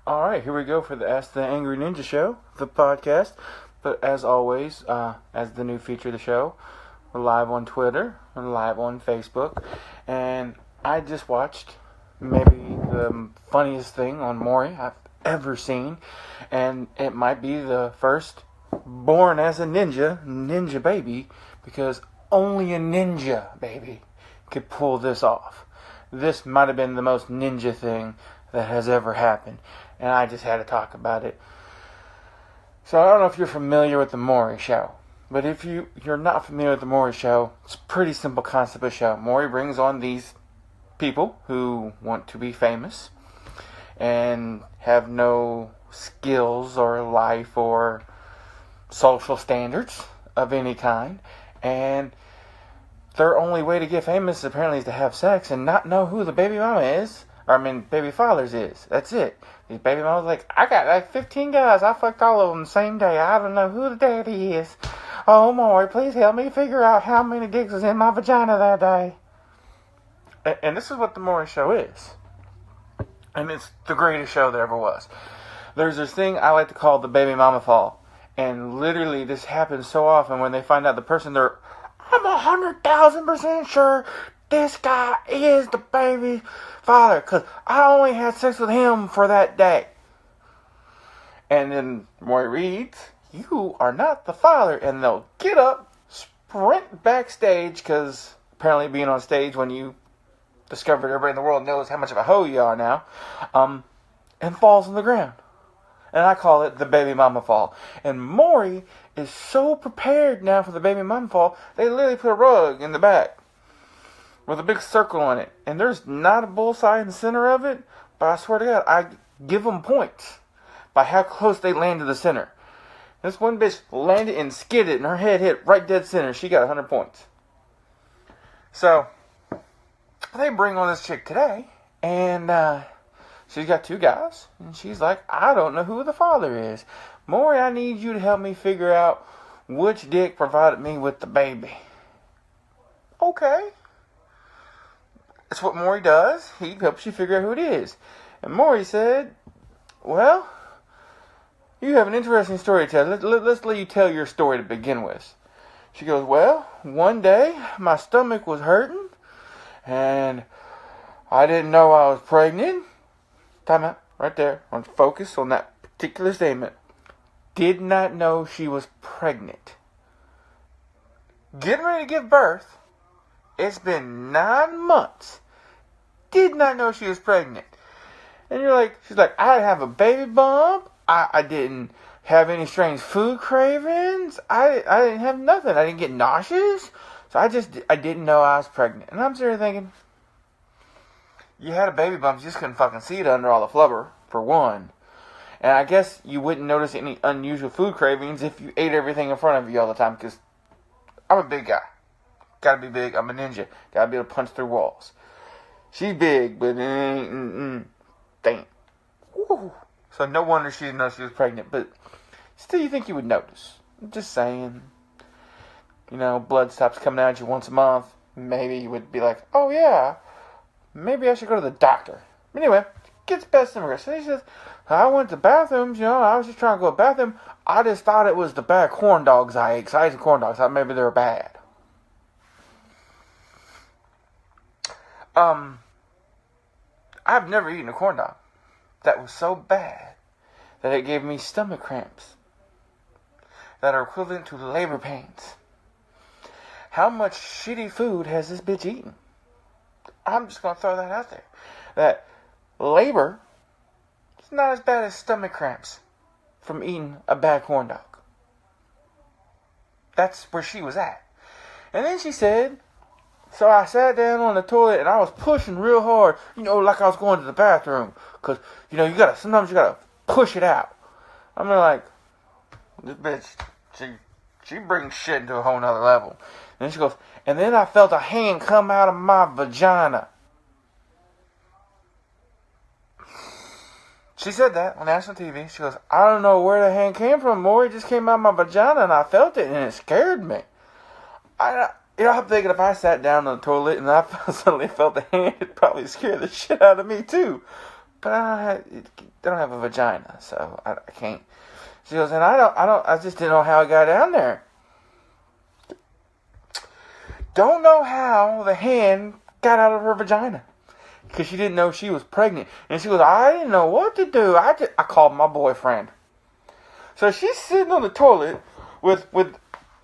Alright, here we go for the Ask the Angry Ninja Show, the podcast. But as always, as the new feature of the show, we're live on Twitter, we're live on Facebook, and I just watched maybe the funniest thing on Maury I've ever seen, and it might be the first born as a ninja baby, because only a ninja baby could pull this off. This might have been the most ninja thing that has ever happened, and I just had to talk about it. So I don't know if you're familiar with the Maury show, but if you're not familiar with the Maury show, it's a pretty simple concept of show. Maury brings on these people who want to be famous and have no skills or life or social standards of any kind, and their only way to get famous apparently is to have sex and not know who the baby mama is. Baby fathers is. That's it. These baby mamas like, I got like 15 guys. I fucked all of them the same day. I don't know who the daddy is. Oh, Maury, please help me figure out how many dicks was in my vagina that day. And this is what the Maury show is. And it's the greatest show there ever was. There's this thing I like to call the baby mama fall. And literally this happens so often when they find out the person I'm 100,000% sure this guy is the baby father, because I only had sex with him for that day. And then Maury reads, you are not the father. And they'll get up, sprint backstage, because apparently being on stage when you discovered everybody in the world knows how much of a hoe you are now, and falls on the ground. And I call it the baby mama fall. And Maury is so prepared now for the baby mama fall, they literally put a rug in the back with a big circle on it. And there's not a bullseye in the center of it, but I swear to God, I give them points by how close they land to the center. This one bitch landed and skidded, and her head hit right dead center. She got 100 points. So, they bring on this chick today, and she's got 2 guys, and she's like, I don't know who the father is. Maury, I need you to help me figure out which dick provided me with the baby. Okay. That's what Maury does. He helps you figure out who it is. And Maury said, well, you have an interesting story to tell. Let's let you tell your story to begin with. She goes, well, one day my stomach was hurting, and I didn't know I was pregnant. Time out. Right there. On focus on that particular statement. Did not know she was pregnant. Getting ready to give birth. It's been 9 months. Did not know she was pregnant. And she's like, I didn't have a baby bump. I didn't have any strange food cravings. I didn't have nothing. I didn't get nauseous. So I didn't know I was pregnant. And I'm sitting there thinking, you had a baby bump, you just couldn't fucking see it under all the flubber, for one. And I guess you wouldn't notice any unusual food cravings if you ate everything in front of you all the time, because I'm a big guy. Gotta be big. I'm a ninja. Gotta be able to punch through walls. She's big, but damn. Woo. So no wonder she didn't know she was pregnant, but still you think you would notice. I'm just saying. Blood stops coming out at you once a month. Maybe you would be like, oh yeah, maybe I should go to the doctor. Anyway, gets best in regards. So he says, I went to bathrooms, I was just trying to go to the bathroom. I just thought it was the bad corn dogs I ate, because I ate some corn dogs. I thought maybe they were bad. I've never eaten a corn dog that was so bad that it gave me stomach cramps that are equivalent to labor pains. How much shitty food has this bitch eaten? I'm just going to throw that out there. That labor is not as bad as stomach cramps from eating a bad corn dog. That's where she was at. And then she said, so I sat down on the toilet and I was pushing real hard, like I was going to the bathroom. Because, sometimes you gotta push it out. I'm like, this bitch, she brings shit into a whole nother level. And then she goes, and then I felt a hand come out of my vagina. She said that on national TV. She goes, I don't know where the hand came from, Maury. It just came out of my vagina and I felt it and it scared me. I'm thinking if I sat down on the toilet and I suddenly felt the hand, it'd probably scare the shit out of me too. but they don't have a vagina, so I can't. She goes, and I just didn't know how it got down there. Don't know how the hand got out of her vagina. Because she didn't know she was pregnant. And she goes, I didn't know what to do. I called my boyfriend. So she's sitting on the toilet with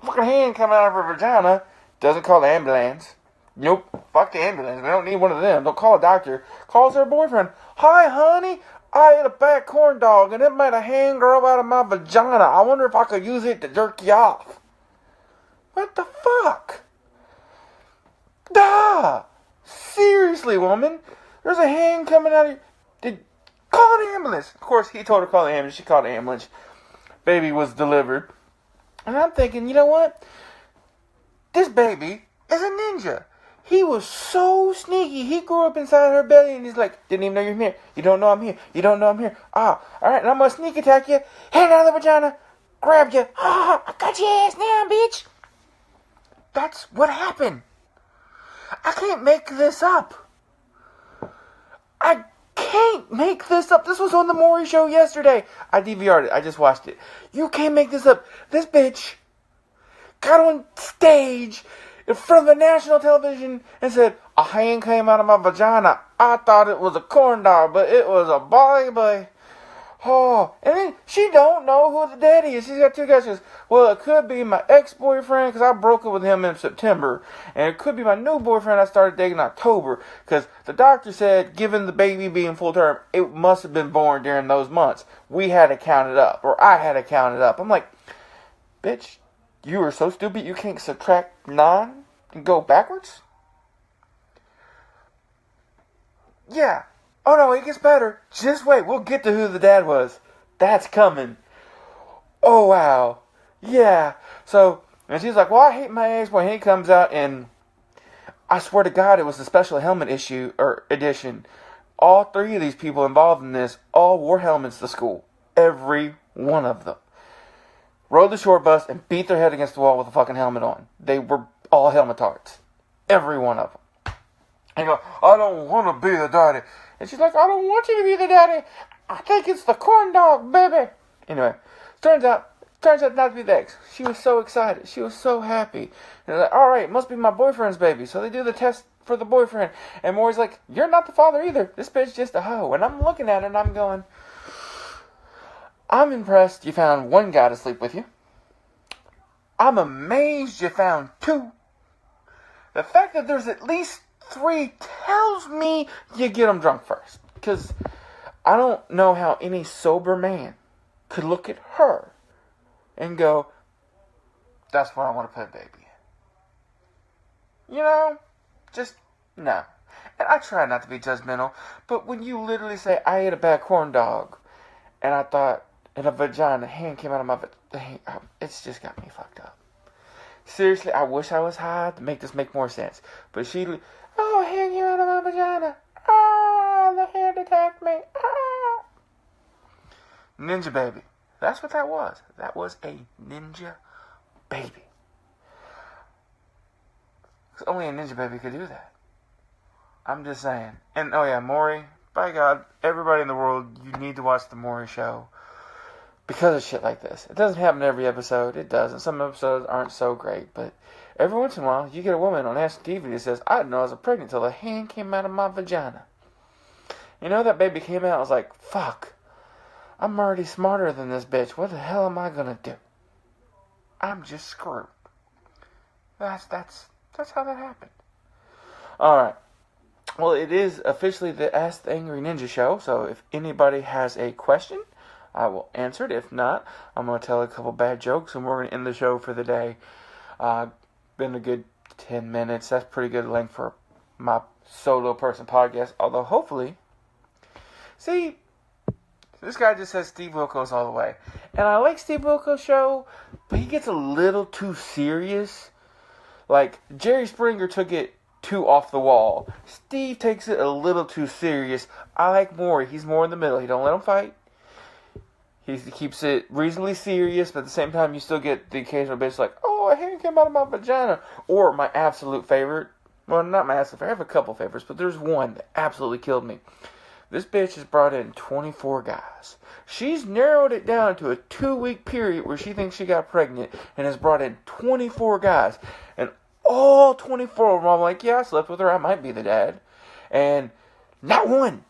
fucking hand coming out of her vagina. Doesn't call the ambulance. Nope. Fuck the ambulance. We don't need one of them. Don't call a doctor. Calls her boyfriend. Hi, honey. I ate a bad corn dog and it made a hand grow out of my vagina. I wonder if I could use it to jerk you off. What the fuck? Duh! Seriously, woman. There's a hand coming out of you. Call an ambulance. Of course, he told her to call the ambulance. She called the ambulance. Baby was delivered. And I'm thinking, you know what? This baby is a ninja. He was so sneaky. He grew up inside her belly and he's like, didn't even know you're here. You don't know I'm here. You don't know I'm here. Ah, alright, and I'm gonna sneak attack you. Hand out of the vagina. Grab you. Ah, I got your ass now, bitch. That's what happened. I can't make this up. I can't make this up. This was on the Maury show yesterday. I DVR'd it. I just watched it. You can't make this up. This bitch got on stage in front of the national television and said, a hand came out of my vagina. I thought it was a corn dog, but it was a baby. Oh, and then she don't know who the daddy is. She's got two guys. She goes, well, it could be my ex-boyfriend because I broke up with him in September. And it could be my new boyfriend I started dating in October because the doctor said, given the baby being full term, it must have been born during those months. We had to count it up, or I had to count it up. I'm like, bitch, you are so stupid you can't subtract 9 and go backwards? Yeah. Oh no, it gets better. Just wait, we'll get to who the dad was. That's coming. Oh wow. Yeah. So, and she's like, well, I hate my ex-boy. He comes out and I swear to God it was the special helmet edition. All 3 of these people involved in this all wore helmets to school. Every one of them. Rode the short bus and beat their head against the wall with a fucking helmet on. They were all helmetards. Every one of them. And you go, I don't want to be the daddy. And she's like, I don't want you to be the daddy. I think it's the corn dog, baby. Anyway, turns out not to be the ex. She was so excited. She was so happy. And they're like, all right, it must be my boyfriend's baby. So they do the test for the boyfriend. And Maury's like, you're not the father either. This bitch just a hoe. And I'm looking at her and I'm going, I'm impressed you found 1 guy to sleep with you. I'm amazed you found 2. The fact that there's at least 3 tells me you get them drunk first. Because I don't know how any sober man could look at her and go, that's what I want to put a baby in. You know? Just, no. And I try not to be judgmental, but when you literally say, I ate a bad corn dog, and I thought, in a vagina, a hand came out of my vagina, it's just got me fucked up. Seriously, I wish I was high to make this make more sense. But she, oh, a hand came out of my vagina. Ah, the hand attacked me. Ah. Ninja baby. That's what that was. That was a ninja baby. Because only a ninja baby could do that. I'm just saying. And, oh yeah, Maury, by God, everybody in the world, you need to watch the Maury show. Because of shit like this. It doesn't happen every episode. It doesn't. Some episodes aren't so great. But every once in a while, you get a woman on national TV that says, I didn't know I was pregnant until a hand came out of my vagina. You know, that baby came out. I was like, fuck. I'm already smarter than this bitch. What the hell am I going to do? I'm just screwed. That's how that happened. Alright. Well, it is officially the Ask the Angry Ninja show. So if anybody has a question, I will answer it. If not, I'm going to tell a couple bad jokes and we're going to end the show for the day. Been a good 10 minutes. That's pretty good length for my solo person podcast. Although, hopefully, see, this guy just says Steve Wilkos all the way. And I like Steve Wilkos' show, but he gets a little too serious. Like, Jerry Springer took it too off the wall. Steve takes it a little too serious. I like Maury. He's more in the middle. He don't let him fight. He keeps it reasonably serious, but at the same time, you still get the occasional bitch like, oh, a hand came out of my vagina. Or my absolute favorite. Well, not my absolute favorite. I have a couple favorites, but there's one that absolutely killed me. This bitch has brought in 24 guys. She's narrowed it down to a 2-week period where she thinks she got pregnant and has brought in 24 guys. And all 24 of them, I'm like, yeah, I slept with her. I might be the dad. And not one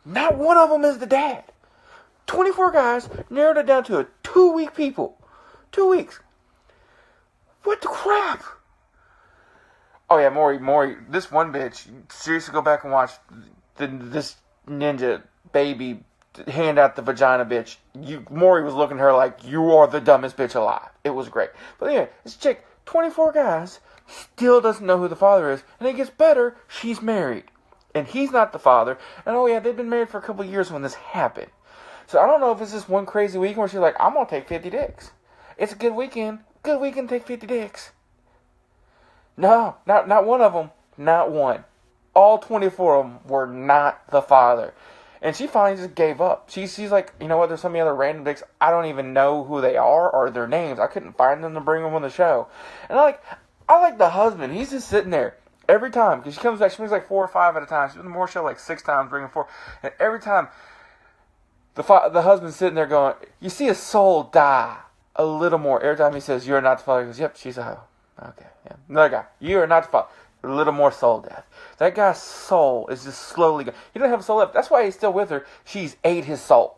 of them is the dad. 24 guys narrowed it down to a 2-week people. 2 weeks. What the crap? Oh yeah, Maury, this one bitch, seriously go back and watch this ninja baby hand out the vagina bitch. Maury was looking at her like, you are the dumbest bitch alive. It was great. But anyway, this chick, 24 guys, still doesn't know who the father is. And it gets better, she's married. And he's not the father. And oh yeah, they've been married for a couple of years when this happened. So I don't know if it's just one crazy weekend where she's like, I'm going to take 50 dicks. It's a good weekend. Good weekend to take 50 dicks. No, not one of them. Not one. All 24 of them were not the father. And she finally just gave up. She's like, you know what, there's so many other random dicks. I don't even know who they are or their names. I couldn't find them to bring them on the show. And I like the husband. He's just sitting there every time. Because she comes back, she brings like 4 or 5 at a time. She's been on the Maury show like 6 times, bringing 4. And every time, the husband's sitting there going, you see a soul die a little more. Every time he says, you're not the father, he goes, yep, she's a hoe. Okay, yeah. Another guy, you are not the father. A little more soul death. That guy's soul is just slowly going. He doesn't have a soul left. That's why he's still with her. She's ate his soul.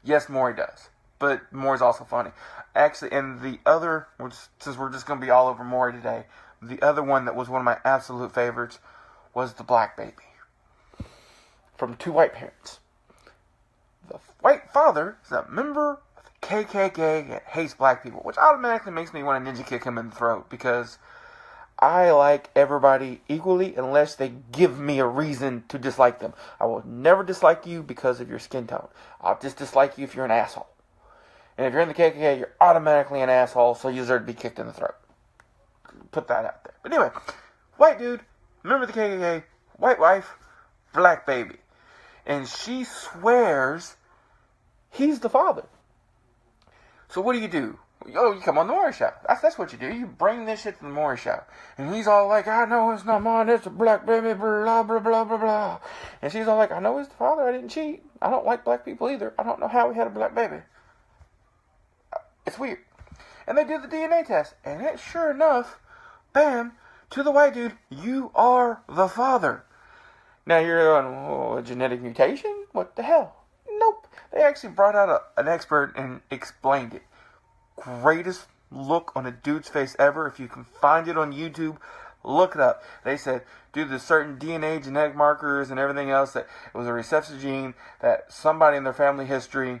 Yes, Maury does. But Maury's also funny. Actually, and the other, since we're just going to be all over Maury today, the other one that was one of my absolute favorites was the black baby. From 2 white parents. The white father is a member of the KKK that hates black people, which automatically makes me want to ninja kick him in the throat, because I like everybody equally unless they give me a reason to dislike them. I will never dislike you because of your skin tone. I'll just dislike you if you're an asshole. And if you're in the KKK, you're automatically an asshole, so you deserve to be kicked in the throat. Put that out there. But anyway, white dude, member of the KKK, white wife, black baby. And she swears he's the father. So what do? Oh, you come on the Maury show. That's what you do. You bring this shit to the Maury show. And he's all like, I know it's not mine, it's a black baby, blah, blah, blah, blah, blah. And she's all like, I know he's the father, I didn't cheat. I don't like black people either. I don't know how we had a black baby. It's weird. And they did the DNA test. And it sure enough, bam, to the white dude, you are the father. Now you're going, oh, a genetic mutation? What the hell? Nope. They actually brought out an expert and explained it. Greatest look on a dude's face ever. If you can find it on YouTube, look it up. They said, due to certain DNA genetic markers and everything else, that it was a recessive gene, that somebody in their family history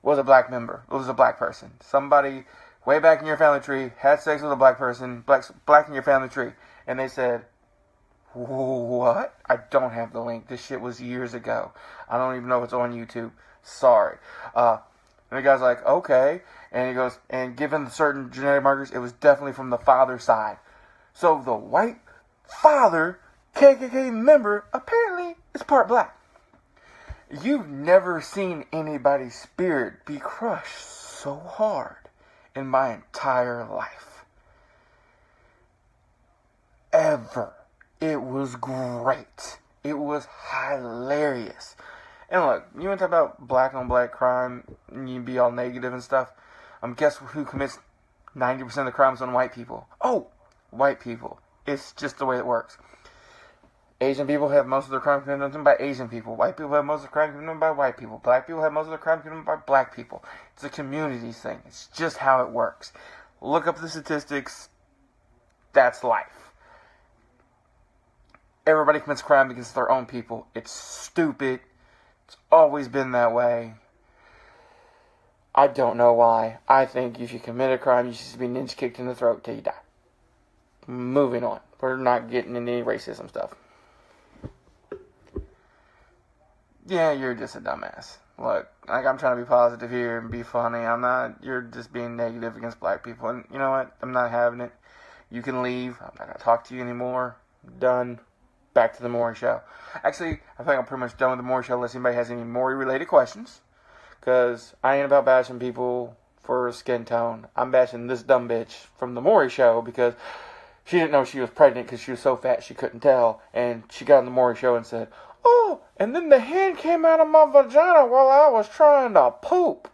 was a black member. It was a black person. Somebody way back in your family tree had sex with a black person, black in your family tree. And they said, what? I don't have the link. This shit was years ago. I don't even know if it's on YouTube. Sorry. And the guy's like, okay. And he goes, and given certain genetic markers, it was definitely from the father's side. So the white father, KKK member, apparently is part black. You've never seen anybody's spirit be crushed so hard in my entire life. Ever. It was great. It was hilarious. And look, you want to talk about black on black crime, and you be all negative and stuff. Guess who commits 90% of the crimes on white people? Oh, white people. It's just the way it works. Asian people have most of their crime committed by Asian people. White people have most of their crime committed by white people. Black people have most of their crime committed by black people. It's a community thing. It's just how it works. Look up the statistics. That's life. Everybody commits crime against their own people. It's stupid. It's always been that way. I don't know why. I think if you commit a crime, you should be ninja kicked in the throat till you die. Moving on. We're not getting into any racism stuff. Yeah, you're just a dumbass. Look, I'm trying to be positive here and be funny. You're just being negative against black people. And you know what? I'm not having it. You can leave. I'm not going to talk to you anymore. Done. Back to the Maury show. Actually, I think I'm pretty much done with the Maury show unless anybody has any Maury-related questions. Because I ain't about bashing people for skin tone. I'm bashing this dumb bitch from the Maury show because She didn't know she was pregnant because she was so fat she couldn't tell. And she got on the Maury show and said, "Oh, and then the hand came out of my vagina while I was trying to poop."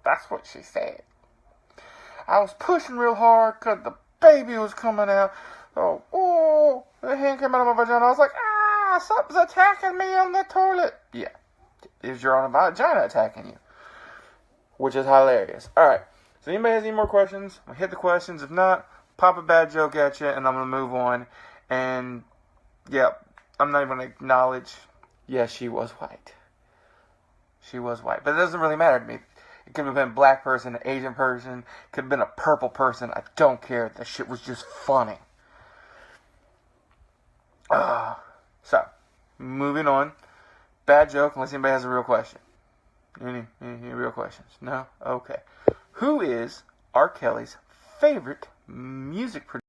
That's what she said. I was pushing real hard because the baby was coming out. Oh, the hand came out of my vagina. I was like, something's attacking me on the toilet. Yeah, is your own vagina attacking you? Which is hilarious. Alright, so anybody has any more questions? I'll hit the questions. If not, pop a bad joke at you, and I'm going to move on. And, yeah, I'm not even going to acknowledge, yes, she was white. She was white. But it doesn't really matter to me. It could have been a black person, an Asian person, could have been a purple person. I don't care. That shit was just funny. So, moving on. Bad joke, unless anybody has a real question. Any real questions? No? Okay. Who is R. Kelly's favorite music producer?